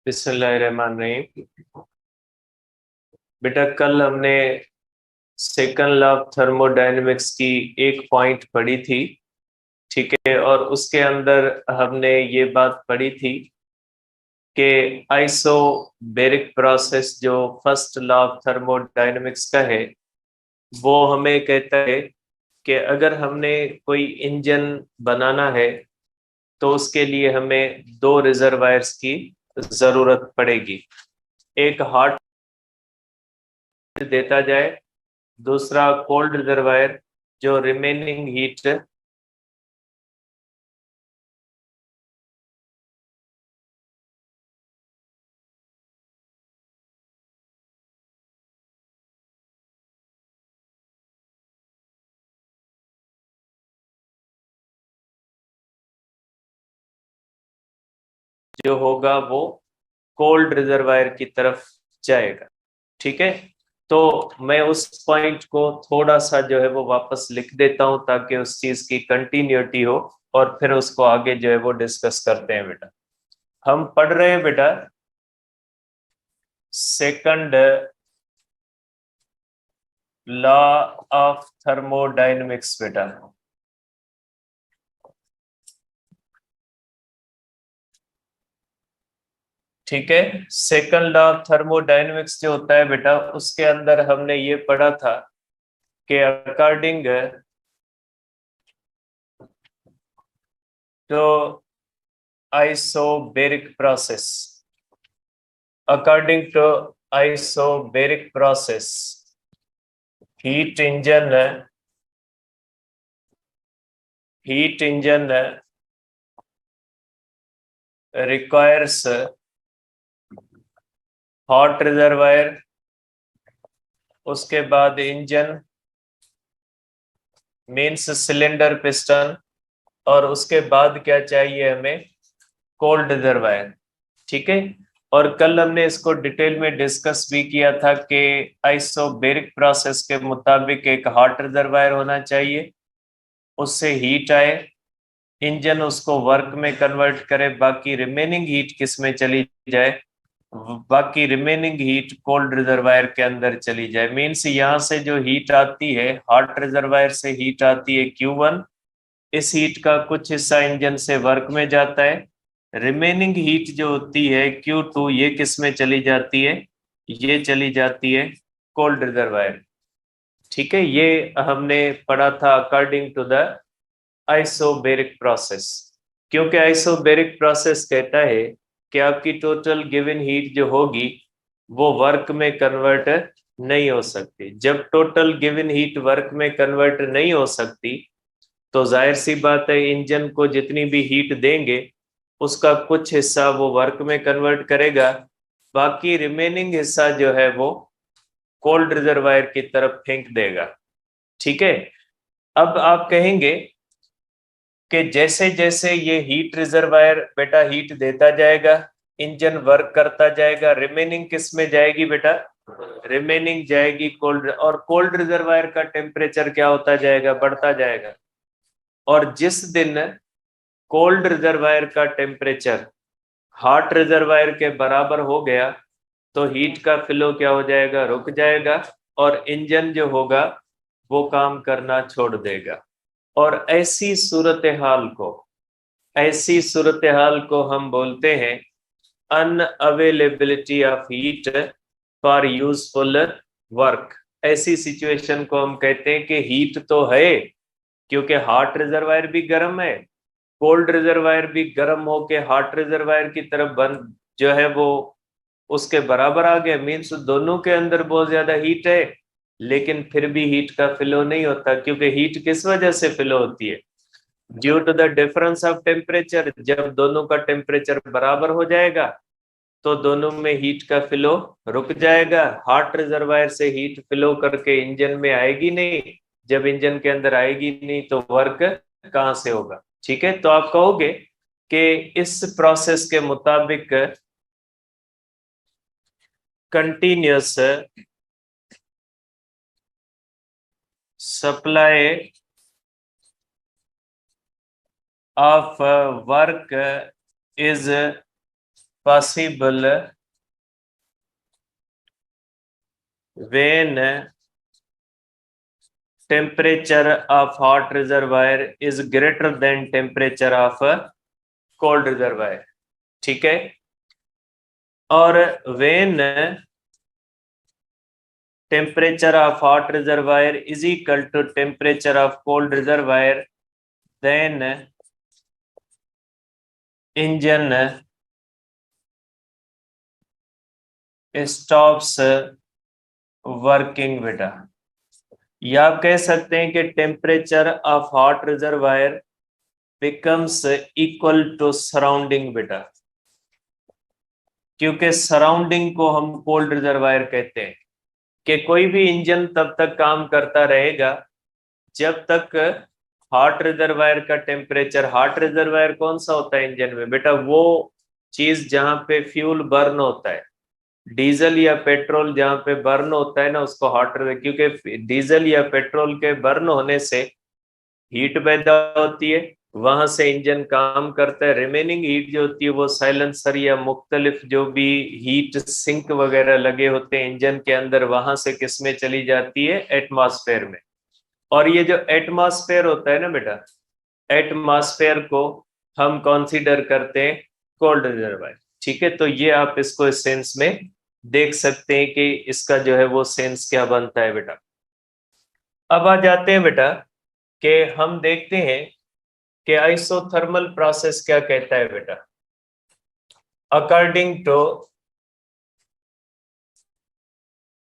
बिस्मिल्लाहिर्रहमानिर्रहीम। बेटा कल हमने सेकंड लॉ ऑफ थर्मोडायनेमिक्स की एक पॉइंट पढ़ी थी, ठीक है। और उसके अंदर हमने ये बात पढ़ी थी कि आइसोबैरिक प्रोसेस जो फर्स्ट लॉ ऑफ थर्मोडायनेमिक्स का है, वो हमें कहता है कि अगर हमने कोई इंजन बनाना है तो उसके लिए हमें दो रिजर्वायर्स की जरूरत पड़ेगी। एक हॉट देता जाए, दूसरा कोल्ड रिजर्वायर जो रिमेनिंग हीट जो होगा वो कोल्ड रिजर्वायर की तरफ जाएगा, ठीक है। तो मैं उस पॉइंट को थोड़ा सा जो है वो वापस लिख देता हूं ताकि उस चीज की कंटिन्यूटी हो, और फिर उसको आगे जो है वो डिस्कस करते हैं। बेटा हम पढ़ रहे हैं बेटा सेकंड लॉ ऑफ थर्मोडायनेमिक्स बेटा, ठीक है। सेकंड लॉ ऑफ थर्मोडायनेमिक्स जो होता है बेटा, उसके अंदर हमने ये पढ़ा था कि according to isobaric process, according to isobaric process, heat engine requires hot reservoir, उसके बाद इंजन मीन्स सिलेंडर पिस्टन, और उसके बाद क्या चाहिए हमें, कोल्ड रिजर्वायर, ठीक है। और कल हमने इसको डिटेल में डिस्कस भी किया था कि आइसोबैरिक प्रोसेस के मुताबिक एक हॉट रिजर्वायर होना चाहिए, उससे हीट आए, इंजन उसको वर्क में कन्वर्ट करे, बाकी रिमेनिंग हीट किस में चली जाए, बाकी रिमेनिंग हीट कोल्ड रिजर्वायर के अंदर चली जाए। मीन्स यहाँ से जो हीट आती है, हॉट रिजर्वायर से हीट आती है Q1, इस हीट का कुछ हिस्सा इंजन से वर्क में जाता है, रिमेनिंग हीट जो होती है Q2, ये किस में चली जाती है, ये चली जाती है कोल्ड रिजर्वायर, ठीक है। ये हमने पढ़ा था according to the isobaric process, क्योंकि आइसोबैरिक प्रोसेस कहता है कि आपकी टोटल गिवन हीट जो होगी वो वर्क में कन्वर्ट नहीं हो सकती। जब टोटल गिवन हीट वर्क में कन्वर्ट नहीं हो सकती तो जाहिर सी बात है, इंजन को जितनी भी हीट देंगे उसका कुछ हिस्सा वो वर्क में कन्वर्ट करेगा, बाकी रिमेनिंग हिस्सा जो है वो कोल्ड रिजर्वायर की तरफ फेंक देगा, ठीक है। अब आप कहेंगे कि जैसे जैसे ये हीट रिजर्वायर बेटा हीट देता जाएगा, इंजन वर्क करता जाएगा, रिमेनिंग किस में जाएगी बेटा, रिमेनिंग जाएगी कोल्ड, और कोल्ड रिजर्वायर का टेम्परेचर क्या होता जाएगा, बढ़ता जाएगा। और जिस दिन कोल्ड रिजर्वायर का टेम्परेचर हॉट रिजर्वायर के बराबर हो गया तो हीट का फ्लो क्या हो जाएगा, रुक जाएगा, और इंजन जो होगा वो काम करना छोड़ देगा। और ऐसी सूरत हाल को हम बोलते हैं unavailability of heat for useful work. ऐसी सिचुएशन को हम कहते हैं कि हीट तो है, क्योंकि हॉट रिजर्वायर भी गर्म है, कोल्ड रिजर्वायर भी गर्म होके हॉट रिजर्वायर की तरफ बन जो है वो उसके बराबर आ गया। मीन्स दोनों के अंदर बहुत ज्यादा हीट है, लेकिन फिर भी हीट का फ्लो नहीं होता, क्योंकि हीट किस वजह से फ्लो होती है, due to the difference of temperature. जब दोनों का टेम्परेचर बराबर हो जाएगा तो दोनों में हीट का फ्लो रुक जाएगा। हॉट रिजर्वायर से हीट फ्लो करके इंजन में आएगी नहीं, जब इंजन के अंदर आएगी नहीं तो वर्क कहां से होगा, ठीक है। तो आप कहोगे कि इस प्रोसेस के मुताबिक continuous supply of work is possible when temperature of hot reservoir is greater than temperature of cold reservoir, ठीक है। और when temperature of hot reservoir is equal to temperature of cold reservoir, then engine stops working बेटा। या आप कह सकते हैं कि temperature of hot reservoir becomes equal to surrounding बेटा, क्योंकि सराउंडिंग को हम कोल्ड रिजर्वायर कहते हैं। कि कोई भी इंजन तब तक काम करता रहेगा जब तक हॉट रिजर्वायर का टेम्परेचर, हॉट रिजर्वायर कौन सा होता है इंजन में बेटा, वो चीज जहां पे फ्यूल बर्न होता है, डीजल या पेट्रोल जहां पे बर्न होता है ना, उसको हॉट, क्योंकि डीजल या पेट्रोल के बर्न होने से हीट पैदा होती है, वहां से इंजन काम करता है। रिमेनिंग हीट जो होती है वो साइलेंसर या मुख्तलिफ जो भी हीट सिंक वगैरह लगे होते हैं इंजन के अंदर, वहां से किस में चली जाती है, एटमॉस्फेयर में। और ये जो एटमॉस्फेयर होता है ना बेटा, एटमॉस्फेयर को हम कंसीडर करते हैं कोल्ड रिजर्वायर, ठीक है। तो ये आप इसको इस सेंस में देख सकते हैं कि इसका जो है वो सेंस क्या बनता है बेटा। अब आ जाते हैं बेटा कि हम देखते हैं कि आइसोथर्मल प्रोसेस क्या कहता है बेटा। According to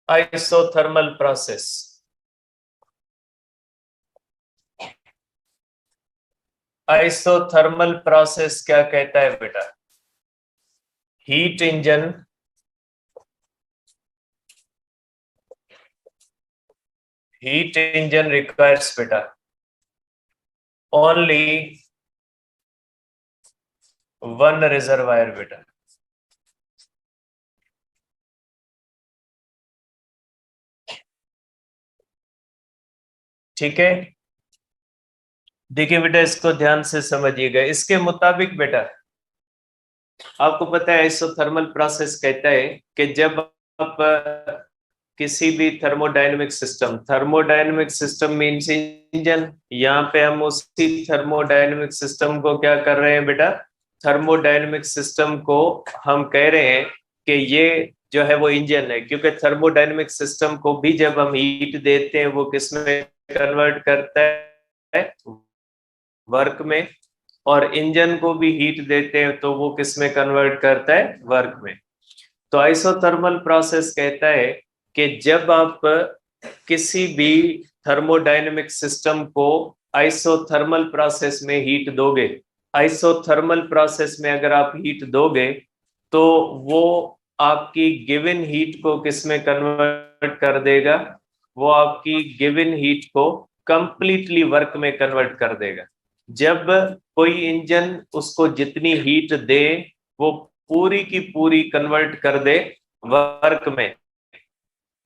isothermal process, isothermal process क्या कहता है बेटा, हीट इंजन requires बेटा only one reservoir बेटा, ठीक है। देखिए बेटा इसको ध्यान से समझिएगा। इसके मुताबिक बेटा आपको पता है आइसोथर्मल प्रोसेस कहता है कि जब आप किसी भी थर्मोडायनेमिक सिस्टम मीन्स इंजन, यहाँ पे हम उसी थर्मोडायनेमिक सिस्टम को क्या कर रहे हैं बेटा, थर्मोडायनेमिक सिस्टम को हम कह रहे हैं कि ये जो है वो इंजन है, क्योंकि थर्मोडायनेमिक सिस्टम को भी जब हम हीट देते हैं वो किस में कन्वर्ट करता है, वर्क में। और इंजन को भी हीट देते हैं तो वो किस में कन्वर्ट करता है, वर्क में। तो आइसोथर्मल प्रोसेस कहता है कि जब आप किसी भी थर्मोडायनेमिक सिस्टम को आइसोथर्मल प्रोसेस में हीट दोगे, आइसोथर्मल प्रोसेस में अगर आप हीट दोगे तो वो आपकी गिवन हीट को किस में कन्वर्ट कर देगा, वो आपकी गिवन हीट को कंप्लीटली वर्क में कन्वर्ट कर देगा। जब कोई इंजन उसको जितनी हीट दे वो पूरी की पूरी कन्वर्ट कर दे वर्क में,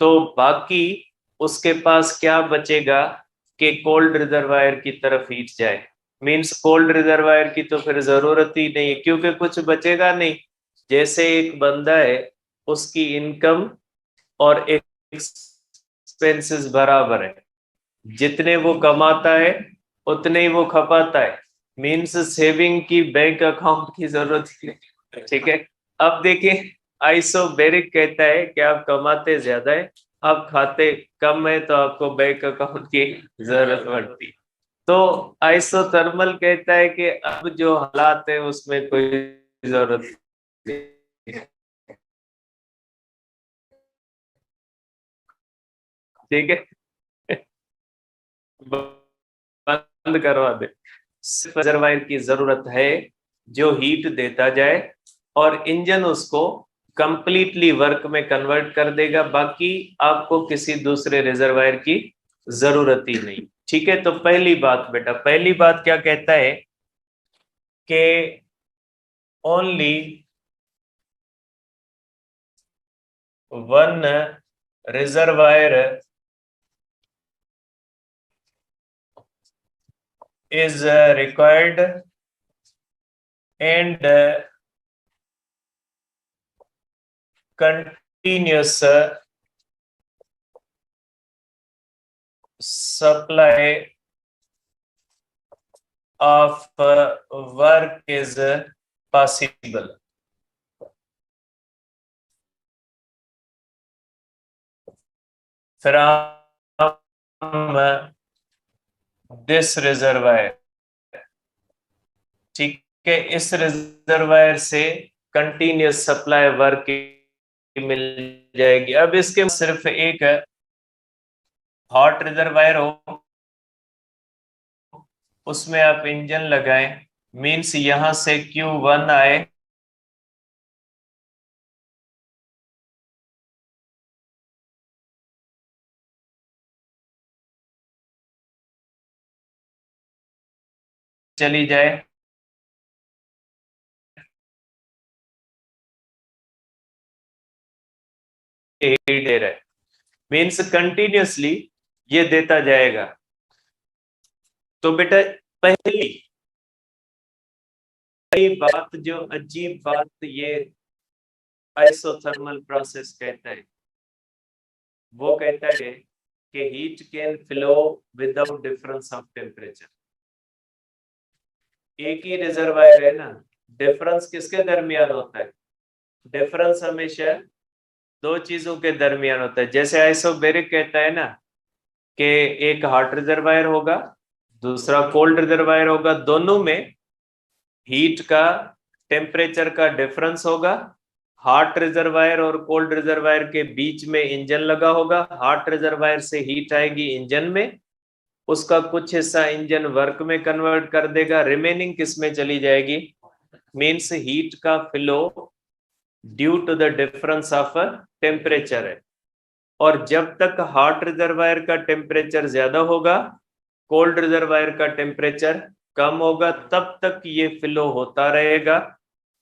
तो बाकी उसके पास क्या बचेगा कि कोल्ड रिजर्वायर की तरफ हीट जाए। मींस कोल्ड रिजर्वायर की तो फिर जरूरत ही नहीं है, क्योंकि कुछ बचेगा नहीं। जैसे एक बंदा है, उसकी इनकम और एक्सपेंसेस बराबर है, जितने वो कमाता है उतने ही वो खपाता है। मींस सेविंग की बैंक अकाउंट की जरूरत ही नहीं, ठीक है। अब देखिए आइसोबेरिक कहता है कि आप कमाते ज्यादा है, आप खाते कम है, तो आपको बैंक अकाउंट की जरूरत पड़ती है। तो आइसोथर्मल कहता है कि अब जो हालात है उसमें कोई जरूरत नहीं, ठीक है। बंद करवा दे। सिर्फ रिजर्वायर की जरूरत है जो हीट देता जाए और इंजन उसको कंप्लीटली वर्क में कन्वर्ट कर देगा, बाकी आपको किसी दूसरे रिजर्वायर की जरूरत ही नहीं, ठीक है। तो पहली बात बेटा, पहली बात क्या कहता है कि only one reservoir is required and continuous supply of work is possible. From this reservoir, ठीक है, इस रिजर्वायर से कंटिन्यूअस सप्लाई वर्क मिल जाएगी। अब इसके सिर्फ एक हॉट रिजर्वायर हो, उसमें आप इंजन लगाएं, मींस यहां से Q1 आए, चली जाए, दे रहा है, मीन्स कंटिन्यूअसली ये देता जाएगा। तो बेटा पहली बात, जो अजीब बात ये आइसोथर्मल प्रोसेस कहता है, वो कहता है कि heat can flow without difference of temperature. एक ही रिजर्वायर है ना, डिफरेंस किसके दरमियान होता है? डिफरेंस हमेशा दो चीजों के दरमियान होता है। जैसे आइसोबैरिक कहता है ना कि एक हॉट रिजर्वायर होगा, दूसरा कोल्ड रिजर्वायर होगा, दोनों में हीट का टेम्परेचर का डिफरेंस होगा। हॉट रिजर्वायर और कोल्ड रिजर्वायर के बीच में इंजन लगा होगा, हॉट रिजर्वायर से हीट आएगी इंजन में, उसका कुछ हिस्सा इंजन वर्क में कन्वर्ट कर देगा, रिमेनिंग किस में चली जाएगी? मीन्स हीट का flow due to the difference of temperature है। और जब तक हॉट रिजर्वायर का टेम्परेचर ज्यादा होगा, कोल्ड रिजर्वायर का टेम्परेचर कम होगा, तब तक ये फ्लो होता रहेगा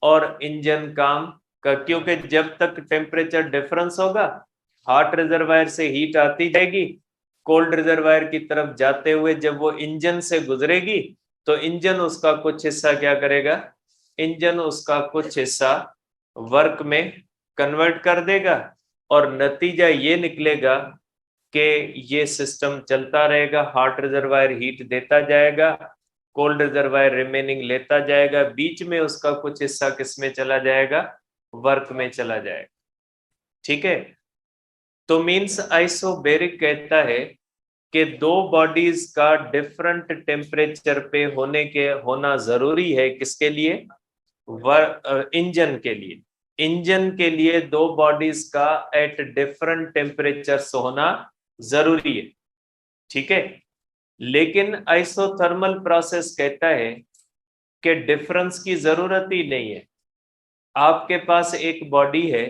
और इंजन काम का, क्योंकि जब तक टेम्परेचर डिफरेंस होगा, हॉट रिजर्वायर से हीट आती जाएगी, कोल्ड रिजर्वायर की तरफ जाते हुए जब वो इंजन से गुजरेगी तो इंजन उसका कुछ हिस्सा क्या करेगा? इंजन उसका कुछ हिस्सा वर्क में कन्वर्ट कर देगा और नतीजा ये निकलेगा कि ये सिस्टम चलता रहेगा। हॉट रिजर्वायर हीट देता जाएगा, कोल्ड रिजर्वायर रिमेनिंग लेता जाएगा, बीच में उसका कुछ हिस्सा किसमें चला जाएगा? वर्क में चला जाएगा। ठीक है, तो मींस आइसोबैरिक कहता है कि दो बॉडीज का डिफरेंट टेम्परेचर पे होना जरूरी है। किसके लिए? इंजन के लिए। इंजन के लिए दो बॉडीज का एट डिफरेंट टेम्परेचर्स होना जरूरी है। ठीक है, लेकिन आइसोथर्मल प्रोसेस कहता है कि डिफरेंस की जरूरत ही नहीं है। आपके पास एक बॉडी है,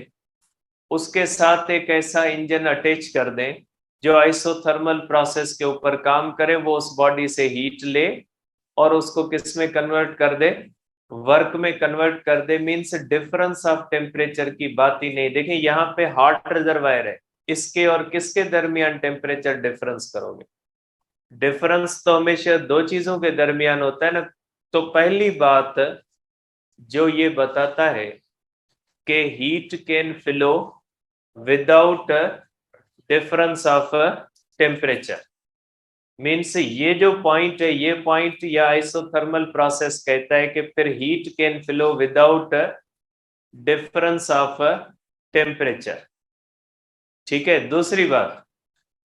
उसके साथ एक ऐसा इंजन अटैच कर दें जो आइसोथर्मल प्रोसेस के ऊपर काम करे, वो उस बॉडी से हीट ले और उसको किस में कन्वर्ट कर दे? वर्क में कन्वर्ट कर दे। मींस डिफरेंस ऑफ टेम्परेचर की बात ही नहीं। देखिए यहाँ पे हॉट रिजर्वायर है, इसके और किसके दरमियान टेम्परेचर डिफरेंस करोगे? डिफरेंस तो हमेशा दो चीजों के दरमियान होता है ना। तो पहली बात जो ये बताता है कि heat can flow without difference of temperature, means ये जो पॉइंट है, ये पॉइंट या आइसोथर्मल प्रोसेस कहता है कि फिर heat can flow without difference of temperature. ठीक है, दूसरी बात,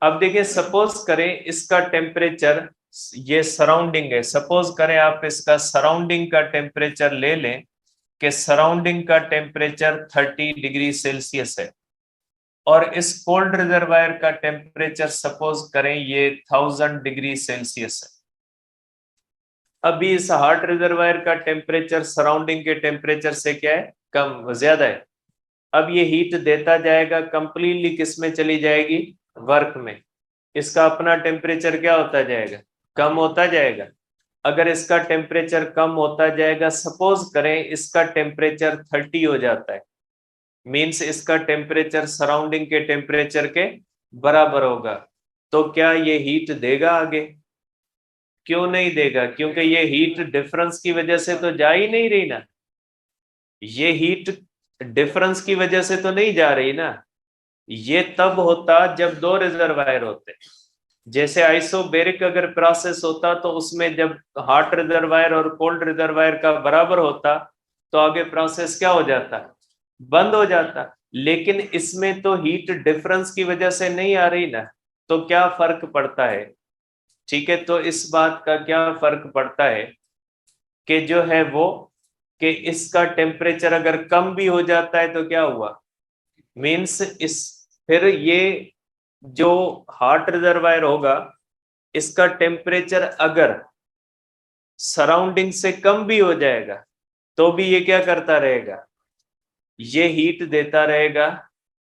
अब देखिए सपोज करें इसका टेम्परेचर, ये सराउंडिंग है, सपोज करें आप इसका सराउंडिंग का टेम्परेचर ले लें कि सराउंडिंग का टेम्परेचर 30 डिग्री सेल्सियस है और इस कोल्ड रिजर्वायर का टेम्परेचर सपोज करें ये 1000 डिग्री सेल्सियस है। अभी इस हॉट रिजर्वायर का टेम्परेचर सराउंडिंग के टेम्परेचर से क्या है? कम, ज्यादा है। अब ये हीट देता जाएगा, कंप्लीटली किस में चली जाएगी? वर्क में। इसका अपना टेम्परेचर क्या होता जाएगा? कम होता जाएगा। अगर इसका टेम्परेचर कम होता जाएगा, सपोज करें इसका टेम्परेचर 30 हो जाता है, मींस इसका टेम्परेचर सराउंडिंग के टेम्परेचर के बराबर होगा, तो क्या ये हीट देगा आगे? क्यों नहीं देगा? क्योंकि ये हीट डिफरेंस की वजह से तो जा ही नहीं रही ना। ये हीट डिफरेंस की वजह से तो नहीं जा रही ना, ये तब होता जब दो रिजर्वायर होते। जैसे आइसोबेरिक अगर प्रोसेस होता तो उसमें जब हॉट रिजर्वायर और कोल्ड रिजर्वायर का बराबर होता तो आगे प्रोसेस क्या हो जाता, बंद हो जाता। लेकिन इसमें तो हीट डिफरेंस की वजह से नहीं आ रही ना, तो क्या फर्क पड़ता है? ठीक है, तो इस बात का क्या फर्क पड़ता है कि जो है वो कि इसका टेम्परेचर अगर कम भी हो जाता है तो क्या हुआ, मींस इस फिर ये जो हॉट रिजर्वायर होगा इसका टेम्परेचर अगर सराउंडिंग से कम भी हो जाएगा तो भी ये क्या करता रहेगा, ये हीट देता रहेगा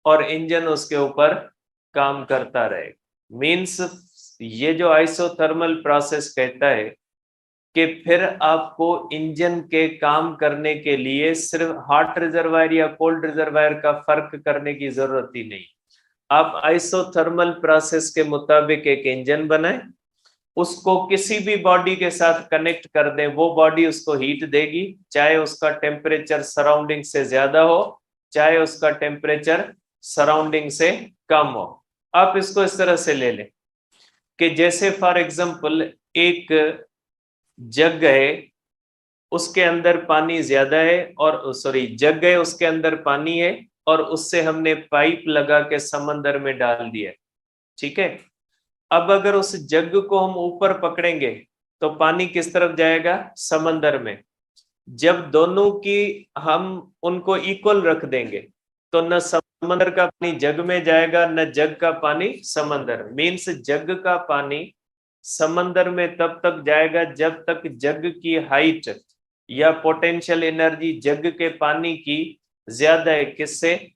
और इंजन उसके ऊपर काम करता रहेगा। मींस ये जो आइसोथर्मल प्रोसेस कहता है कि फिर आपको इंजन के काम करने के लिए सिर्फ हॉट रिजर्वायर या कोल्ड रिजर्वायर का फर्क करने की जरूरत ही नहीं। आप आइसोथर्मल प्रोसेस के मुताबिक एक इंजन बनाएं, उसको किसी भी बॉडी के साथ कनेक्ट कर दें, वो बॉडी उसको हीट देगी, चाहे उसका टेम्परेचर सराउंडिंग से ज्यादा हो चाहे उसका टेम्परेचर सराउंडिंग से कम हो। आप इसको इस तरह से ले लें कि जैसे फॉर एग्जांपल एक जग है, उसके अंदर पानी ज्यादा है, और सॉरी जग है उसके अंदर पानी है और उससे हमने पाइप लगा के समंदर में डाल दिया, ठीक है। अब अगर उस जग को हम ऊपर पकड़ेंगे तो पानी किस तरफ जाएगा, समंदर में। जब दोनों की हम उनको इक्वल रख देंगे तो न समंदर का पानी जग में जाएगा न जग का पानी समंदर। मीन्स जग का पानी समंदर में तब तक जाएगा जब तक जग की हाइट या पोटेंशियल एनर्जी जग के पानी की ज्यादा है, किससे,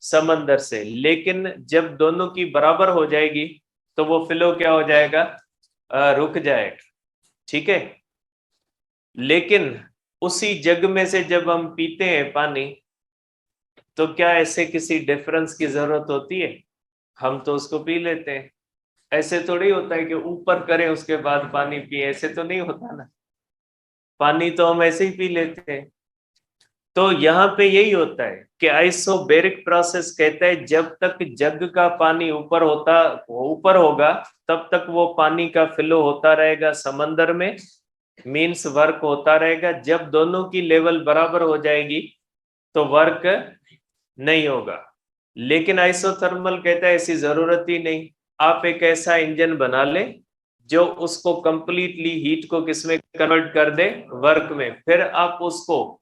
समंदर से। लेकिन जब दोनों की बराबर हो जाएगी तो वो फ्लो क्या हो जाएगा, रुक जाएगा, ठीक है। लेकिन उसी जग में से जब हम पीते हैं पानी तो क्या ऐसे किसी डिफरेंस की जरूरत होती है, हम तो उसको पी लेते हैं। ऐसे थोड़ी होता है कि ऊपर करें उसके बाद पानी पिए, ऐसे तो नहीं होता ना, पानी तो हम ऐसे ही पी लेते हैं। तो यहाँ पे यही होता है कि आइसोबेरिक प्रोसेस कहता है जब तक जग का पानी ऊपर होगा तब तक वो पानी का फ्लो होता रहेगा समंदर में, मींस वर्क होता रहेगा। जब दोनों की लेवल बराबर हो जाएगी तो वर्क नहीं होगा। लेकिन आइसोथर्मल कहता है ऐसी जरूरत ही नहीं, आप एक ऐसा इंजन बना ले जो उसको कंप्लीटली हीट को किसमें कन्वर्ट कर दे, वर्क में। फिर आप उसको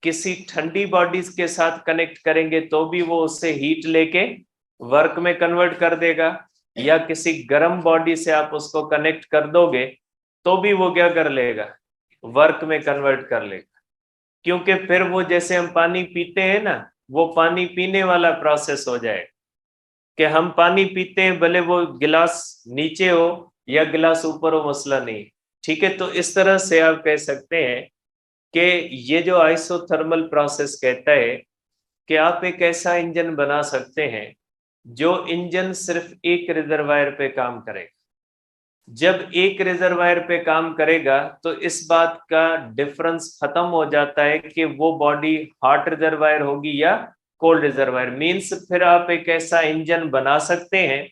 किसी ठंडी बॉडीज के साथ कनेक्ट करेंगे तो भी वो उससे हीट लेके वर्क में कन्वर्ट कर देगा, या किसी गर्म बॉडी से आप उसको कनेक्ट कर दोगे तो भी वो क्या कर लेगा, वर्क में कन्वर्ट कर लेगा। क्योंकि फिर वो जैसे हम पानी पीते हैं ना, वो पानी पीने वाला प्रोसेस हो जाए कि हम पानी पीते हैं भले वो गिलास नीचे हो या गिलास ऊपर हो, मसला नहीं, ठीक है। तो इस तरह से आप कह सकते हैं कि ये जो आइसोथर्मल प्रोसेस कहता है कि आप एक ऐसा इंजन बना सकते हैं जो इंजन सिर्फ एक रिजर्वायर पे काम करेगा। जब एक रिजर्वायर पे काम करेगा तो इस बात का डिफरेंस खत्म हो जाता है कि वो बॉडी हॉट रिजर्वायर होगी या कोल्ड रिजर्वायर। मींस फिर आप एक ऐसा इंजन बना सकते हैं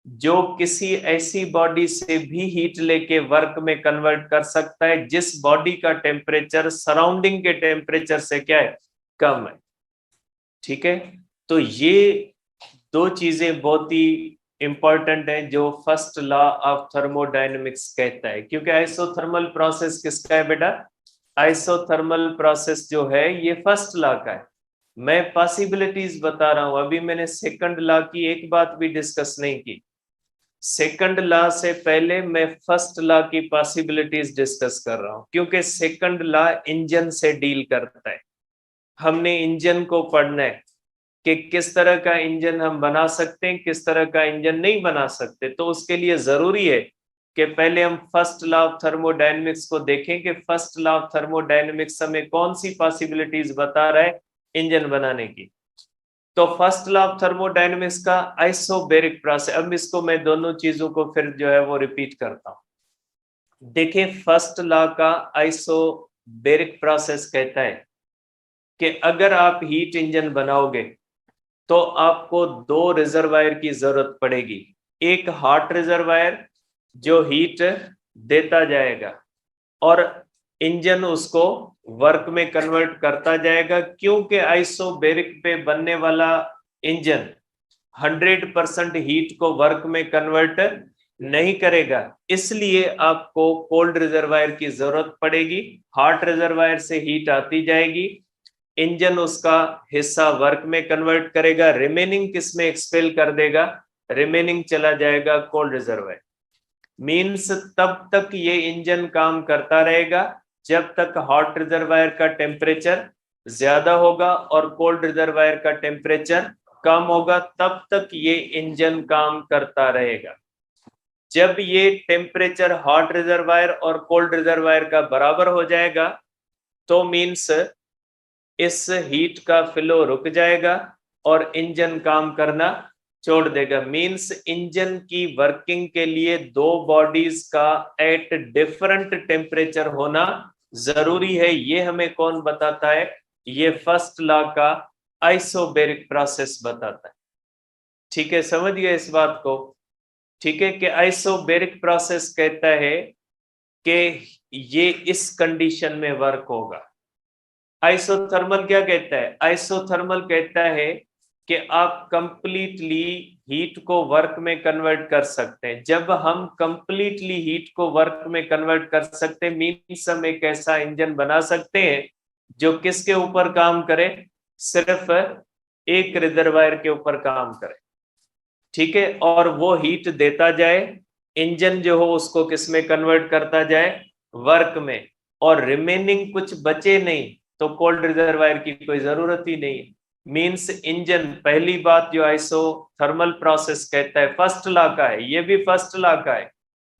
जो किसी ऐसी बॉडी से भी हीट लेके वर्क में कन्वर्ट कर सकता है जिस बॉडी का टेम्परेचर सराउंडिंग के टेम्परेचर से क्या है, कम है, ठीक है। तो ये दो चीजें बहुत ही इंपॉर्टेंट है जो फर्स्ट लॉ ऑफ थर्मोडायनेमिक्स कहता है। क्योंकि आइसोथर्मल प्रोसेस किसका है बेटा, आइसोथर्मल प्रोसेस जो है ये फर्स्ट लॉ का है। मैं पॉसिबिलिटीज बता रहा हूं, अभी मैंने सेकंड लॉ की एक बात भी डिस्कस नहीं की। सेकंड लॉ से पहले मैं फर्स्ट लॉ की पॉसिबिलिटीज डिस्कस कर रहा हूं, क्योंकि सेकंड लॉ इंजन से डील करता है। हमने इंजन को पढ़ना है कि किस तरह का इंजन हम बना सकते हैं, किस तरह का इंजन नहीं बना सकते। तो उसके लिए जरूरी है कि पहले हम फर्स्ट लॉ ऑफ थर्मोडायनेमिक्स को देखें कि फर्स्ट लॉ ऑफ थर्मोडायनेमिक्स हमें कौन सी पॉसिबिलिटीज बता रहा है इंजन बनाने की। तो फर्स्ट लॉ ऑफ थर्मोडायनेमिक्स का आइसोबेरिक प्रोसेस, अब इसको मैं दोनों चीजों को फिर जो है वो रिपीट करता हूं। देखिए फर्स्ट लॉ का आइसोबेरिक प्रोसेस कहता है कि अगर आप हीट इंजन बनाओगे तो आपको दो रिजर्वायर की जरूरत पड़ेगी। एक हॉट रिजर्वायर जो हीट देता जाएगा और इंजन उसको वर्क में कन्वर्ट करता जाएगा, क्योंकि आइसोबैरिक पे बनने वाला इंजन 100% हीट को वर्क में कन्वर्ट नहीं करेगा, इसलिए आपको कोल्ड रिजर्वायर की जरूरत पड़ेगी। हॉट रिजर्वायर से हीट आती जाएगी, इंजन उसका हिस्सा वर्क में कन्वर्ट करेगा, रिमेनिंग किस में एक्सपेल कर देगा, रिमेनिंग चला जाएगा कोल्ड रिजर्वायर। मींस तब तक ये इंजन काम करता रहेगा जब तक हॉट रिजर्वायर का टेम्परेचर ज्यादा होगा और कोल्ड रिजर्वायर का टेम्परेचर कम होगा, तब तक ये इंजन काम करता रहेगा। जब ये टेम्परेचर हॉट रिजर्वायर और कोल्ड रिजर्वायर का बराबर हो जाएगा तो मींस इस हीट का फ्लो रुक जाएगा और इंजन काम करना छोड़ देगा। मींस इंजन की वर्किंग के लिए दो बॉडीज का एट डिफरेंट टेम्परेचर होना जरूरी है। ये हमें कौन बताता है? ये फर्स्ट लॉ का आइसोबैरिक प्रोसेस बताता है। ठीक है, समझ गए इस बात को? ठीक है, कि आइसोबैरिक प्रोसेस कहता है कि ये इस कंडीशन में वर्क होगा। आइसोथर्मल क्या कहता है? आइसोथर्मल कहता है कि आप कंप्लीटली हीट को वर्क में कन्वर्ट कर सकते हैं। जब हम कंप्लीटली हीट को वर्क में कन्वर्ट कर सकते हैं मीन्स हम एक ऐसा इंजन बना सकते हैं जो किसके ऊपर काम करे? सिर्फ एक रिजर्वायर के ऊपर काम करे। ठीक है, और वो हीट देता जाए, इंजन जो हो उसको किस में कन्वर्ट करता जाए? वर्क में, और रिमेनिंग कुछ बचे नहीं तो कोल्ड रिजर्वायर की कोई जरूरत ही नहीं है। मींस इंजन, पहली बात जो आइसोथर्मल प्रोसेस कहता है फर्स्ट लॉ का है, ये भी फर्स्ट लॉ का है।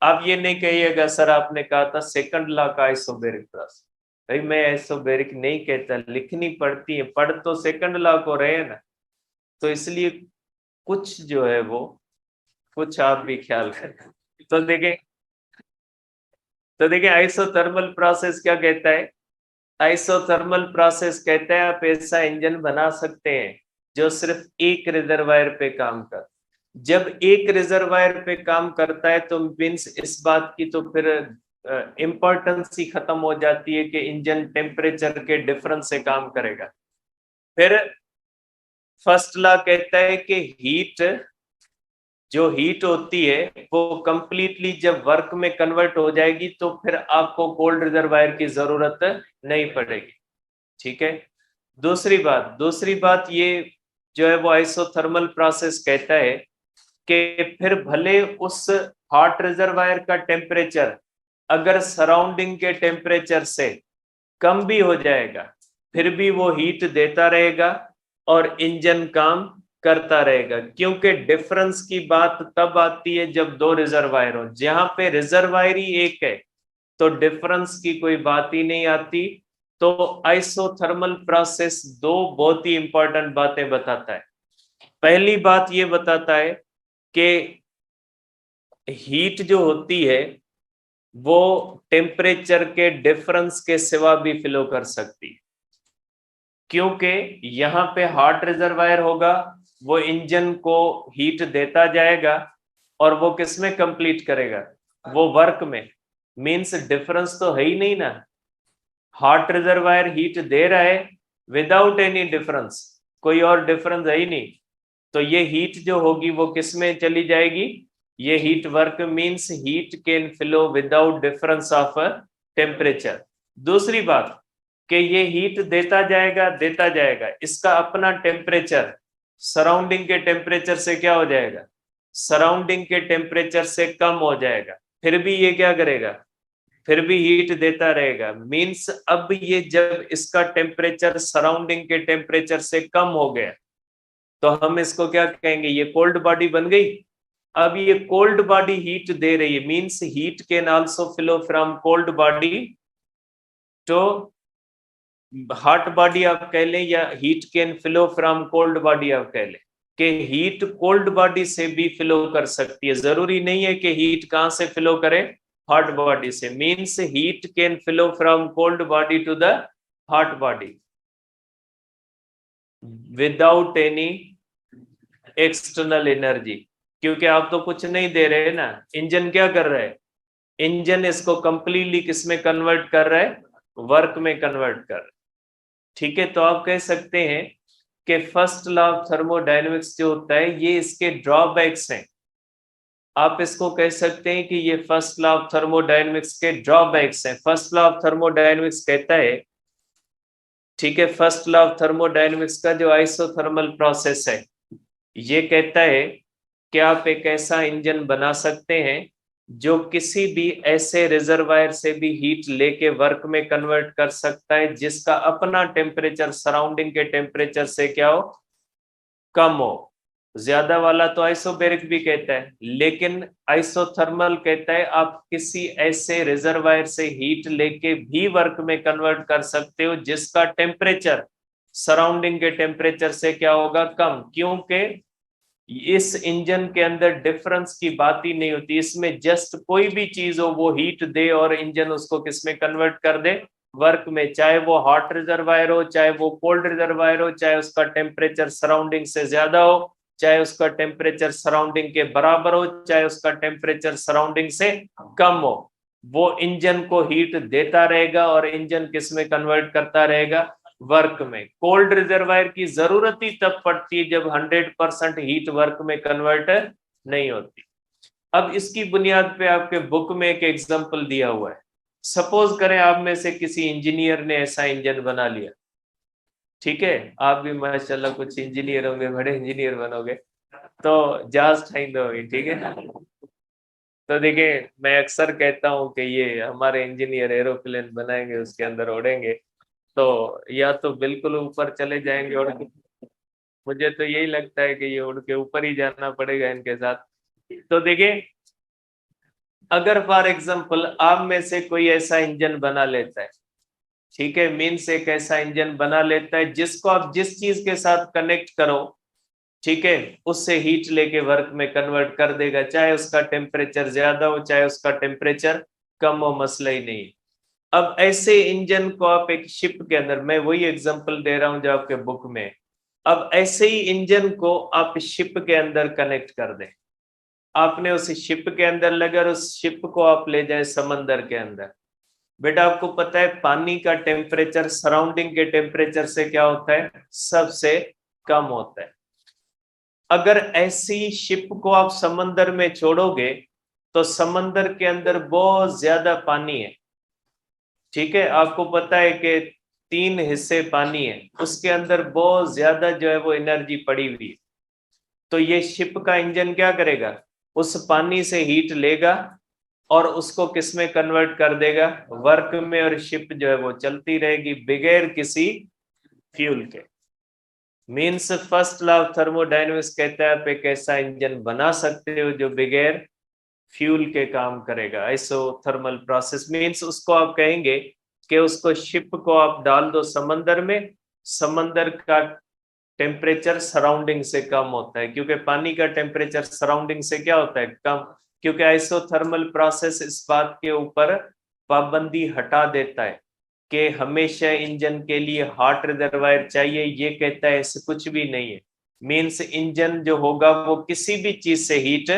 आप ये नहीं कहिएगा सर आपने कहा था सेकंड लॉ का आइसोबैरिक प्रोसेस। भाई मैं आइसोबैरिक नहीं कहता, लिखनी पड़ती है, पढ़ तो सेकंड लॉ को रहे ना, तो इसलिए कुछ जो है वो कुछ आप भी ख्याल करें। तो देखें आइसोथर्मल प्रोसेस क्या कहता है? आइसोथर्मल प्रोसेस कहता है आप ऐसा इंजन बना सकते हैं जो सिर्फ एक रिजर्वायर पे काम कर। जब एक रिजर्वायर पे काम करता है तो मीन्स इस बात की तो फिर इंपॉर्टेंस ही खत्म हो जाती है कि इंजन टेम्परेचर के डिफरेंस से काम करेगा। फिर फर्स्ट लॉ कहता है कि हीट जो हीट होती है वो कंप्लीटली जब वर्क में कन्वर्ट हो जाएगी तो फिर आपको कोल्ड रिजर्वायर की जरूरत नहीं पड़ेगी। ठीक है, दूसरी बात ये जो है वो आइसोथर्मल प्रोसेस कहता है कि फिर भले उस हॉट रिजर्वायर का टेम्परेचर अगर सराउंडिंग के टेम्परेचर से कम भी हो जाएगा फिर भी वो हीट देता रहेगा और इंजन काम करता रहेगा, क्योंकि डिफरेंस की बात तब आती है जब दो रिजर्वायर हो। जहां पे रिजर्वायर ही एक है तो डिफरेंस की कोई बात ही नहीं आती। तो आइसोथर्मल प्रोसेस दो बहुत ही इंपॉर्टेंट बातें बताता है। पहली बात ये बताता है कि हीट जो होती है वो टेम्परेचर के डिफरेंस के सिवा भी फ्लो कर सकती है, क्योंकि यहाँ पे हॉट रिजर्वायर होगा, वो इंजन को हीट देता जाएगा और वो किस में कंप्लीट करेगा? वो वर्क में। मींस डिफरेंस तो है ही नहीं ना, हॉट रिजर्वायर हीट दे रहा है विदाउट एनी डिफरेंस, कोई और डिफरेंस है ही नहीं, तो ये हीट जो होगी वो किस में चली जाएगी? ये heat work. Means heat can flow without difference of temperature. दूसरी बात कि ये हीट देता जाएगा, इसका अपना टेम्परेचर सराउंडिंग के टेम्परेचर से क्या हो जाएगा? सराउंडिंग के टेम्परेचर से कम हो जाएगा, फिर भी ये क्या करेगा? फिर भी हीट देता रहेगा। मींस अब ये जब इसका टेम्परेचर सराउंडिंग के टेम्परेचर से कम हो गया तो हम इसको क्या कहेंगे? ये कोल्ड बॉडी बन गई। अब ये कोल्ड बॉडी हीट दे रही है, means heat can also flow from cold body to hot body आप कह लें, या heat can flow from cold body आप कह लें, कि हीट कोल्ड बॉडी से भी फ्लो कर सकती है। जरूरी नहीं है कि हीट कहां से फ्लो करे? हॉट बॉडी से। Means heat can flow from cold body to the hot body. Without any external energy, क्योंकि आप तो कुछ नहीं दे रहे ना। इंजन क्या कर रहा है? इंजन इसको कंप्लीटली किसमें कन्वर्ट कर रहा है? वर्क में कन्वर्ट कर रहा है। ठीक है, तो आप कह सकते हैं कि फर्स्ट लॉ ऑफ थर्मोडायनेमिक्स जो होता है ये इसके ड्रॉबैक्स हैं। आप इसको कह सकते हैं कि ये फर्स्ट लॉ ऑफ थर्मोडायनेमिक्स के ड्रॉबैक्स हैं। फर्स्ट लॉ ऑफ थर्मोडायनेमिक्स कहता है, ठीक है, फर्स्ट लॉ ऑफ थर्मोडायनेमिक्स का जो आइसोथर्मल प्रोसेस है ये कहता है कि आप एक ऐसा इंजन बना सकते हैं जो किसी भी ऐसे रिजर्वायर से भी हीट लेके वर्क में कन्वर्ट कर सकता है जिसका अपना टेम्परेचर सराउंडिंग के टेम्परेचर से क्या हो? कम हो। ज्यादा वाला तो आइसोबैरिक भी कहता है, लेकिन आइसोथर्मल कहता है आप किसी ऐसे रिजर्वायर से हीट लेके भी वर्क में कन्वर्ट कर सकते हो जिसका टेम्परेचर सराउंडिंग के टेम्परेचर से क्या होगा? कम। क्योंकि इस इंजन के अंदर डिफरेंस की बात ही नहीं होती, इसमें जस्ट कोई भी चीज हो वो हीट दे और इंजन उसको किसमें कन्वर्ट कर दे? वर्क में। चाहे वो हॉट रिजर्वायर हो, चाहे वो कोल्ड रिजर्वायर हो, चाहे उसका टेम्परेचर सराउंडिंग से ज्यादा हो, चाहे उसका टेम्परेचर सराउंडिंग के बराबर हो, चाहे उसका टेम्परेचर सराउंडिंग से कम हो, वो इंजन को हीट देता रहेगा और इंजन किसमें कन्वर्ट करता रहेगा? वर्क में। कोल्ड रिजर्वायर की जरूरत ही तब पड़ती है जब 100% हीट वर्क में कन्वर्ट नहीं होती। अब इसकी बुनियाद पे आपके बुक में एक एग्जांपल दिया हुआ है। सपोज करें आप में से किसी इंजीनियर ने ऐसा इंजन बना लिया, ठीक है, आप भी माशाल्लाह कुछ इंजीनियर होंगे, बड़े इंजीनियर बनोगे, तो जहाज ठाइंदो होगी, ठीक है। तो देखिए, मैं अक्सर कहता हूँ कि ये हमारे इंजीनियर एरोप्लेन बनाएंगे, उसके अंदर उड़ेंगे, तो या तो बिल्कुल ऊपर चले जाएंगे उड़ के, मुझे तो यही लगता है कि ये उड़ के ऊपर ही जाना पड़ेगा इनके साथ। तो देखिए, अगर फॉर एग्जांपल आप में से कोई ऐसा इंजन बना लेता है, ठीक है, मीन्स एक ऐसा इंजन बना लेता है जिसको आप जिस चीज के साथ कनेक्ट करो, ठीक है, उससे हीट लेके वर्क में कन्वर्ट कर देगा, चाहे उसका टेम्परेचर ज्यादा हो चाहे उसका टेम्परेचर कम हो, मसला ही नहीं। अब ऐसे इंजन को आप एक शिप के अंदर, मैं वही एग्जांपल दे रहा हूं जो आपके बुक में, अब ऐसे ही इंजन को आप शिप के अंदर कनेक्ट कर दें। आपने उस शिप के अंदर लगा और उस शिप को आप ले जाए समंदर के अंदर। बेटा आपको पता है पानी का टेम्परेचर सराउंडिंग के टेम्परेचर से क्या होता है? सबसे कम होता है। अगर ऐसी शिप को आप समंदर में छोड़ोगे तो समंदर के अंदर बहुत ज्यादा पानी है, ठीक है, आपको पता है कि 3 हिस्से पानी है, उसके अंदर बहुत ज्यादा जो है वो एनर्जी पड़ी हुई है। तो ये शिप का इंजन क्या करेगा? उस पानी से हीट लेगा और उसको किस में कन्वर्ट कर देगा? वर्क में, और शिप जो है वो चलती रहेगी बगैर किसी फ्यूल के। Means first law of thermodynamics कहता है आप एक ऐसा इंजन बना सकते हो जो बगैर फ्यूल के काम करेगा। आइसोथर्मल प्रोसेस मीन्स उसको आप कहेंगे कि उसको शिप को आप डाल दो समंदर में, समंदर का टेम्परेचर सराउंडिंग से कम होता है, क्योंकि पानी का टेम्परेचर सराउंडिंग से क्या होता है? कम। क्योंकि आइसोथर्मल प्रोसेस इस बात के ऊपर पाबंदी हटा देता है कि हमेशा इंजन के लिए हॉट रिजर्वायर चाहिए, ये कहता है ऐसे कुछ भी नहीं है। मीन्स इंजन जो होगा वो किसी भी चीज से हीट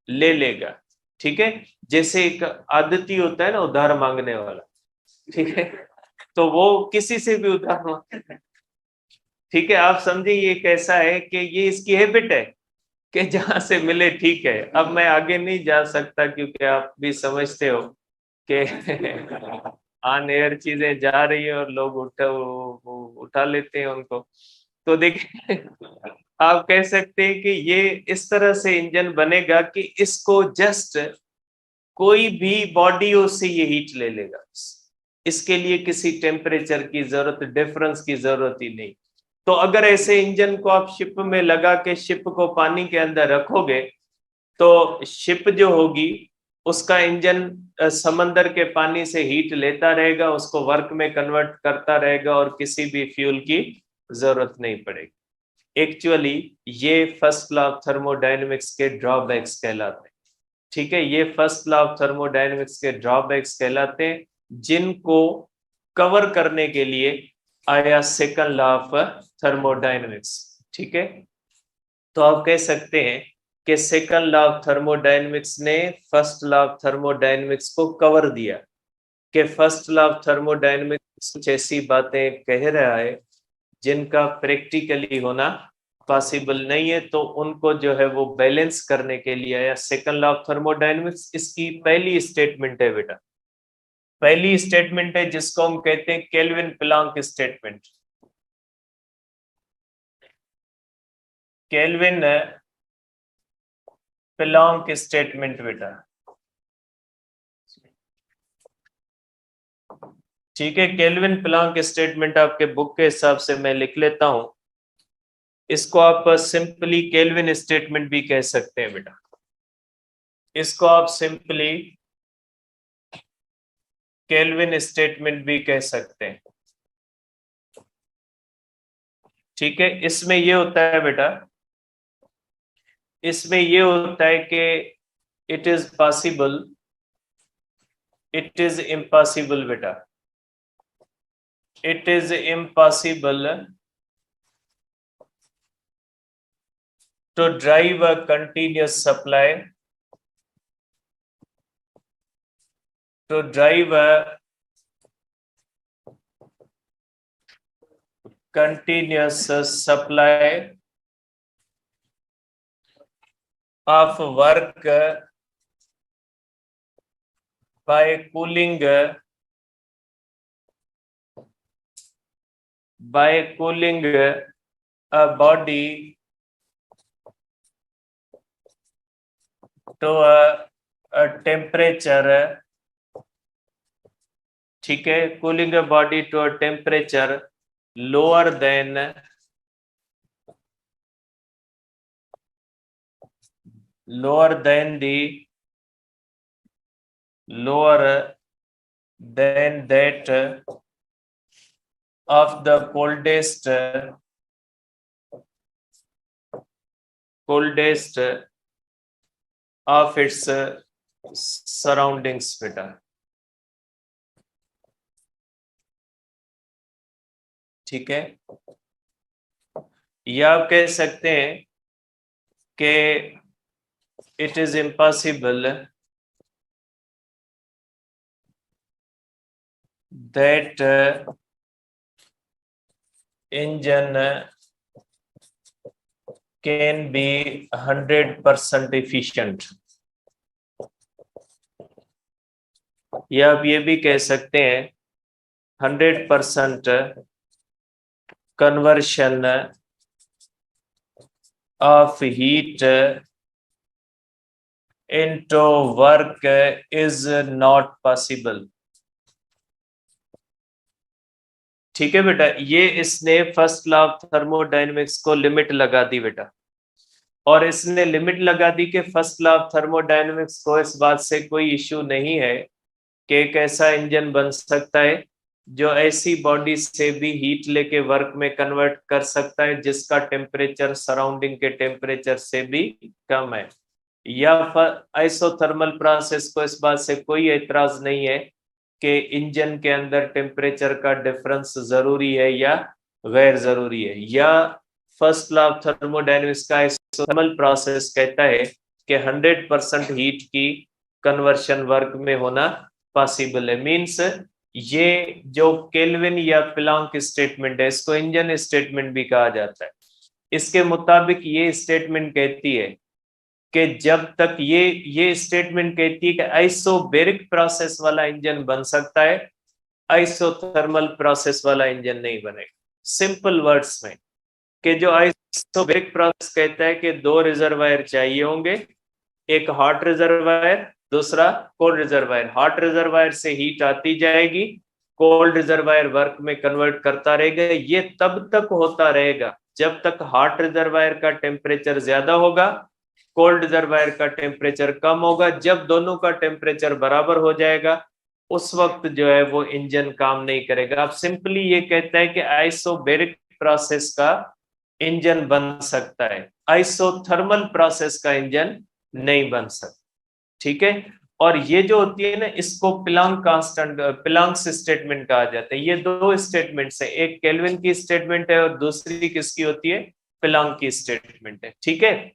ले लेगा, ठीक है। जैसे एक आदती होता है ना उधार मांगने वाला, ठीक है, तो वो किसी से भी उधार मांगता है, ठीक है। आप समझे ये कैसा है कि ये इसकी हैबिट है कि जहां से मिले ठीक है। अब मैं आगे नहीं जा सकता क्योंकि आप भी समझते हो कि ऑन एयर चीजें जा रही है और लोग उठा लेते हैं उनको। तो देखिए, आप कह सकते हैं कि ये इस तरह से इंजन बनेगा कि इसको जस्ट कोई भी बॉडी हो से ये हीट ले लेगा, इसके लिए किसी टेम्परेचर की जरूरत, डिफरेंस की जरूरत ही नहीं। तो अगर ऐसे इंजन को आप शिप में लगा के शिप को पानी के अंदर रखोगे तो शिप जो होगी उसका इंजन समंदर के पानी से हीट लेता रहेगा, उसको वर्क में कन्वर्ट करता रहेगा और किसी भी फ्यूल की जरूरत नहीं पड़ेगी। एक्चुअली ये फर्स्ट लॉ ऑफ थर्मोडायनेमिक्स के ड्रॉबैक्स कहलाते हैं, ठीक है। ये फर्स्ट लॉ ऑफ थर्मोडायनेमिक्स के ड्रॉबैक्स कहलाते हैं जिनको कवर करने के लिए आया सेकंड लॉ ऑफ थर्मोडायनेमिक्स। ठीक है, तो आप कह सकते हैं कि सेकंड लॉ ऑफ थर्मोडायनेमिक्स ने फर्स्ट लॉ ऑफ थर्मोडायनेमिक्स को कवर दिया, कि फर्स्ट लॉ ऑफ थर्मोडायनेमिक्स कुछ ऐसी बातें कह रहा है जिनका प्रैक्टिकली होना पॉसिबल नहीं है, तो उनको जो है वो बैलेंस करने के लिए आया सेकंड लॉ ऑफ थर्मोडायनेमिक्स। इसकी पहली स्टेटमेंट है बेटा, पहली स्टेटमेंट है जिसको हम कहते हैं kelvin Planck statement. Kelvin Planck statement बेटा, ठीक है। केल्विन प्लांक स्टेटमेंट आपके बुक के हिसाब से मैं लिख लेता हूं, इसको आप सिंपली केल्विन स्टेटमेंट भी कह सकते हैं बेटा, इसको आप सिंपली केल्विन स्टेटमेंट भी कह सकते हैं। ठीक है, इसमें ये होता है बेटा, इसमें ये होता है कि it is possible, it is impossible बेटा, it is impossible to drive a continuous supply, to drive a continuous supply of work by cooling a body to a temperature, ठीक है, cooling a body to a temperature lower than that of the coldest of its surroundings बेटा। ठीक है, या आप कह सकते हैं कि it is impossible that engine can be 100% efficient, या आप ये भी कह सकते हैं 100% conversion of heat into work is not possible। ठीक है बेटा, ये इसने फर्स्ट लॉ ऑफ थर्मोडायनेमिक्स को लिमिट लगा दी बेटा, और इसने लिमिट लगा दी कि फर्स्ट लॉ ऑफ थर्मोडायनेमिक्स को इस बात से कोई इश्यू नहीं है कि एक ऐसा इंजन बन सकता है जो ऐसी बॉडी से भी हीट लेके वर्क में कन्वर्ट कर सकता है जिसका टेम्परेचर सराउंडिंग के टेम्परेचर से भी कम है, या आइसोथर्मल प्रोसेस को इस बात से कोई एतराज नहीं है कि इंजन के अंदर टेम्परेचर का डिफरेंस जरूरी है या गैर जरूरी है, या फर्स्ट लॉ ऑफ थर्मोडायनेमिक्स का आइसोथर्मल प्रोसेस कहता है कि 100% हीट की कन्वर्शन वर्क में होना पॉसिबल है। मींस ये जो केल्विन या प्लांक स्टेटमेंट है, इसको इंजन स्टेटमेंट भी कहा जाता है। इसके मुताबिक ये स्टेटमेंट कहती है कि जब तक ये स्टेटमेंट कहती है कि आइसोबैरिक प्रोसेस वाला इंजन बन सकता है, आइसोथर्मल प्रोसेस वाला इंजन नहीं बनेगा। सिंपल वर्ड्स में कि जो आइसोबैरिक प्रोसेस कहता है कि दो रिजर्वायर चाहिए होंगे, एक हॉट रिजर्वायर, दूसरा कोल्ड रिजर्वायर। हॉट रिजर्वायर से हीट आती जाएगी, कोल्ड रिजर्वायर वर्क में कन्वर्ट करता रहेगा। ये तब तक होता रहेगा जब तक हॉट रिजर्वायर का टेम्परेचर ज्यादा होगा, कोल्ड रिजर्वायर का टेम्परेचर कम होगा। जब दोनों का टेम्परेचर बराबर हो जाएगा उस वक्त जो है वो इंजन काम नहीं करेगा। अब सिंपली ये कहता है कि आइसोबैरिक प्रोसेस का इंजन बन सकता है, आइसोथर्मल प्रोसेस का इंजन नहीं बन सकता। ठीक है, और ये जो होती है ना, इसको प्लांक कांस्टेंट, प्लांक स्टेटमेंट कहा जाता है। ये दो स्टेटमेंट्स है, एक केल्विन की स्टेटमेंट है और दूसरी किसकी होती है, प्लांक की स्टेटमेंट है। ठीक है,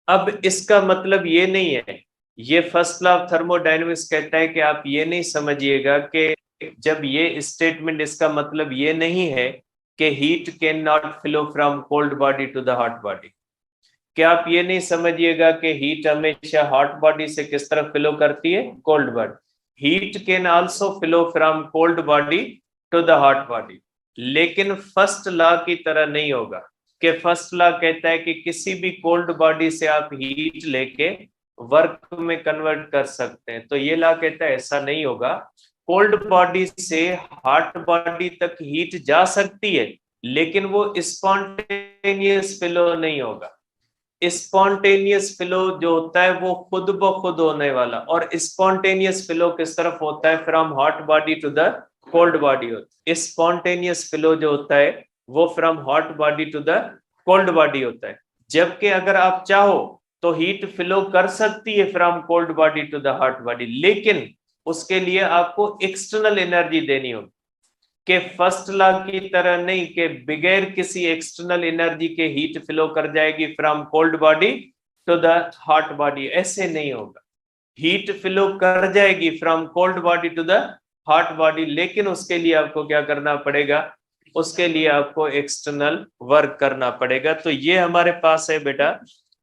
अब इसका मतलब ये नहीं है, ये फर्स्ट लॉ ऑफ थर्मोडायनेमिक्स कहता है कि आप ये नहीं समझिएगा कि जब ये स्टेटमेंट, इसका मतलब ये नहीं है कि heat can not flow from cold body to the hot body. क्या आप ये नहीं समझिएगा कि हीट हमेशा हॉट बॉडी से किस तरफ फ्लो करती है, cold body. Heat can also flow from cold body to the hot body, लेकिन फर्स्ट लॉ की तरह नहीं होगा कि फर्स्ट लॉ कहता है कि किसी भी कोल्ड बॉडी से आप हीट लेके वर्क में कन्वर्ट कर सकते हैं। तो ये लॉ कहता है ऐसा नहीं होगा, कोल्ड बॉडी से हॉट बॉडी तक हीट जा सकती है, लेकिन वो स्पॉन्टेनियस फ्लो नहीं होगा। स्पॉन्टेनियस फ्लो जो होता है वो खुद ब खुद होने वाला, और स्पॉन्टेनियस फ्लो किस तरफ होता है, from hot body to the cold body होता है। स्पॉन्टेनियस फ्लो जो होता है वो from hot body to the cold body होता है। जबकि अगर आप चाहो तो हीट फ्लो कर सकती है from cold body to the hot body, लेकिन उसके लिए आपको एक्सटर्नल एनर्जी देनी होगी। कि फर्स्ट लॉ की तरह नहीं कि बगैर किसी एक्सटर्नल एनर्जी के हीट फ्लो कर जाएगी from cold body to the hot body, ऐसे नहीं होगा। हीट फ्लो कर जाएगी from cold body to the hot body, लेकिन उसके लिए आपको क्या करना पड़ेगा, उसके लिए आपको एक्सटर्नल वर्क करना पड़ेगा। तो ये हमारे पास है बेटा,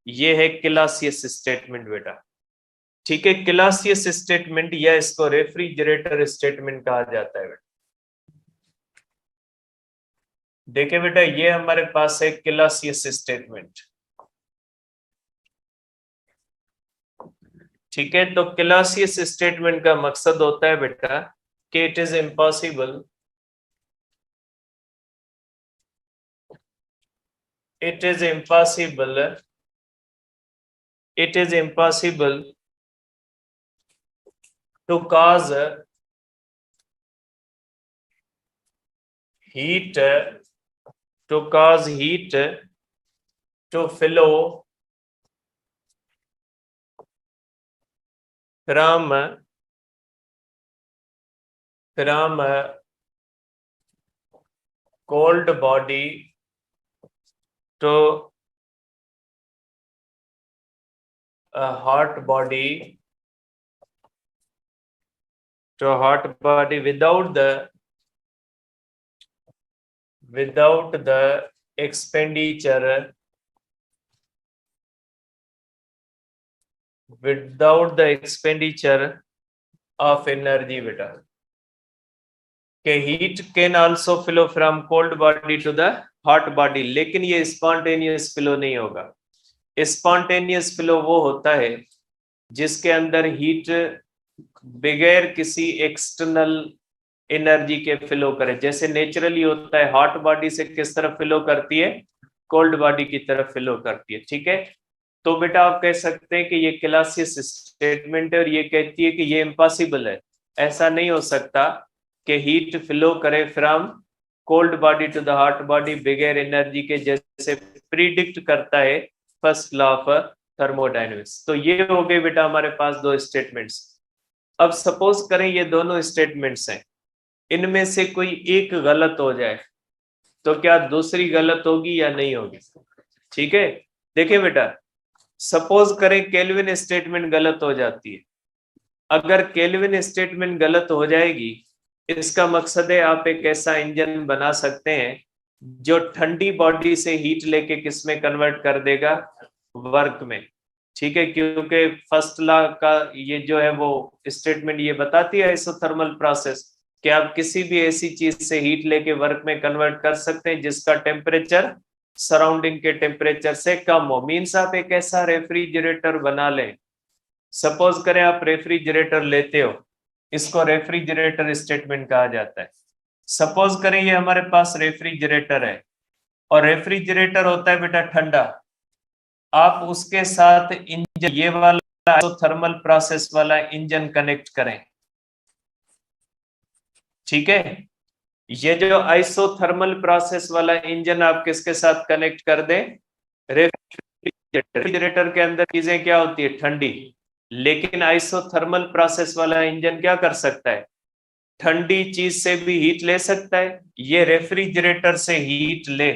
ये है क्लासियस स्टेटमेंट बेटा। ठीक है, क्लासियस स्टेटमेंट या इसको रेफ्रिजरेटर स्टेटमेंट कहा जाता है बेटा। देखिए बेटा, ये हमारे पास है क्लासियस स्टेटमेंट। ठीक है, तो क्लासियस स्टेटमेंट का मकसद होता है बेटा कि it is impossible, it is impossible, it is impossible to cause heat, to cause heat to flow from cold body to a hot body, to a hot body without the expenditure, without the expenditure of energy बेटा। कि heat can also flow from cold body to the hot body, लेकिन ये spontaneous flow नहीं होगा। Spontaneous flow वो होता है जिसके अंदर हीट बगैर किसी एक्सटर्नल एनर्जी के फ्लो करे, जैसे नेचुरली होता है। हॉट बॉडी से किस तरफ फ्लो करती है, कोल्ड बॉडी की तरफ फ्लो करती है। ठीक है, तो बेटा आप कह सकते हैं कि ये क्लासियस स्टेटमेंट है और ये कहती है कि ये इम्पॉसिबल है, ऐसा नहीं हो सकता कि हीट फ्लो करे from cold body to the hot body बगैर एनर्जी के, जैसे प्रिडिक्ट करता है फर्स्ट लॉ ऑफ थर्मोडायनेमिक्स। तो ये हो गए बेटा हमारे पास दो स्टेटमेंट्स। अब सपोज करें ये दोनों स्टेटमेंट्स हैं, इनमें से कोई एक गलत हो जाए तो क्या दूसरी गलत होगी या नहीं होगी? ठीक है, देखिए बेटा, सपोज करें केल्विन स्टेटमेंट गलत हो जाती है। अगर केल्विन स्टेटमेंट गलत हो जाएगी, इसका मकसद है आप एक ऐसा इंजन बना सकते हैं जो ठंडी बॉडी से हीट लेके किस में कन्वर्ट कर देगा, वर्क में। ठीक है, क्योंकि फर्स्ट लॉ का ये जो है वो स्टेटमेंट ये बताती है आइसोथर्मल प्रोसेस कि आप किसी भी ऐसी चीज से हीट लेके वर्क में कन्वर्ट कर सकते हैं जिसका टेम्परेचर सराउंडिंग के टेम्परेचर से कम हो। मीन्स आप एक ऐसा रेफ्रिजरेटर बना लें। सपोज करें आप रेफ्रिजरेटर लेते हो, इसको रेफ्रिजरेटर स्टेटमेंट कहा जाता है। सपोज करें ये हमारे पास रेफ्रिजरेटर है और रेफ्रिजरेटर होता है बेटा ठंडा। आप उसके साथ इंजन, ये वाला आइसोथर्मल प्रोसेस वाला इंजन कनेक्ट करें। ठीक है, ये जो आइसोथर्मल प्रोसेस वाला इंजन आप किसके साथ कनेक्ट कर दें, रेफ्रिजरेटर के अंदर चीजें क्या होती है, ठंडी। लेकिन आइसोथर्मल प्रोसेस वाला इंजन क्या कर सकता है, ठंडी चीज से भी हीट ले सकता है, ये रेफ्रिजरेटर से हीट ले,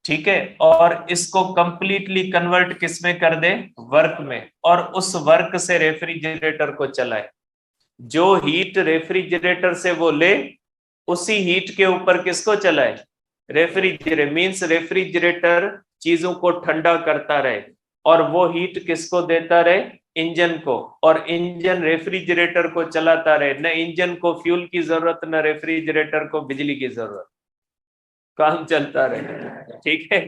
ठीक है, और इसको कंप्लीटली कन्वर्ट किसमें कर दे, वर्क में, और उस वर्क से रेफ्रिजरेटर को चलाए। जो हीट रेफ्रिजरेटर से वो ले, उसी हीट के ऊपर किसको चलाए, रेफ्रिजरेटर, मींस रेफ्रिजरेटर चीजों को ठंडा करता रहे, और वो हीट किसको देता रहे, इंजन को, और इंजन रेफ्रिजरेटर को चलाता रहे। न इंजन को फ्यूल की जरूरत, न रेफ्रिजरेटर को बिजली की जरूरत, काम चलता रहे, ठीक है।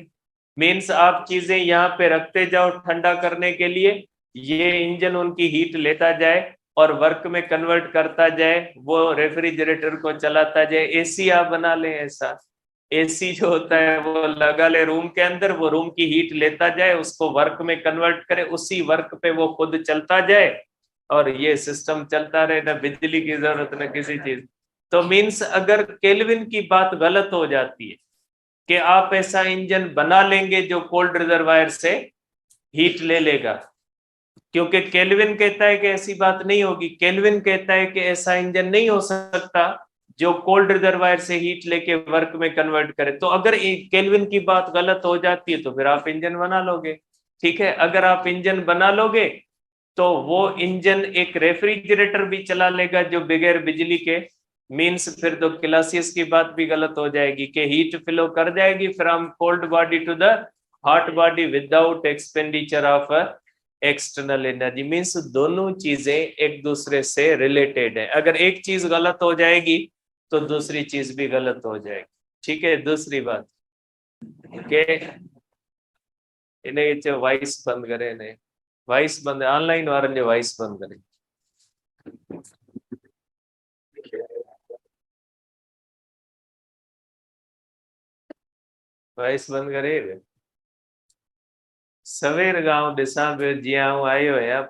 मीन्स आप चीजें यहाँ पे रखते जाओ ठंडा करने के लिए, ये इंजन उनकी हीट लेता जाए और वर्क में कन्वर्ट करता जाए, वो रेफ्रिजरेटर को चलाता जाए। एसी आप बना ले ऐसा, एसी जो होता है वो लगा ले रूम के अंदर, वो रूम की हीट लेता जाए, उसको वर्क में कन्वर्ट करे, उसी वर्क पे वो खुद चलता जाए, और ये सिस्टम चलता रहे, ना बिजली की जरूरत न किसी चीज। तो मीन्स अगर केल्विन की बात गलत हो जाती है कि आप ऐसा इंजन बना लेंगे जो कोल्ड रिजर्वायर से हीट ले लेगा, क्योंकि केल्विन कहता है कि ऐसी बात नहीं होगी। केल्विन कहता है कि ऐसा इंजन नहीं हो सकता जो कोल्ड रिजर्वायर से हीट लेके वर्क में कन्वर्ट करे। तो अगर केल्विन की बात गलत हो जाती है तो फिर आप इंजन बना लोगे, ठीक है। अगर आप इंजन बना लोगे तो वो इंजन एक रेफ्रिजरेटर भी चला लेगा जो बगैर बिजली के, मीन्स फिर तो क्लासियस की बात भी गलत हो जाएगी कि हीट फ्लो कर जाएगी from cold body to the hot body without expenditure of external energy. Means दोनों चीजें एक दूसरे से रिलेटेड है, अगर एक चीज गलत हो जाएगी तो दूसरी चीज भी गलत हो जाएगी, ठीक है। दूसरी बात के इन्हें वॉइस बंद करे, इन्हें वॉइस बंद, ऑनलाइन वारन वॉइस बंद करे, वॉइस बंद करे। सवेर गांव दिशा पे जिया आयो है।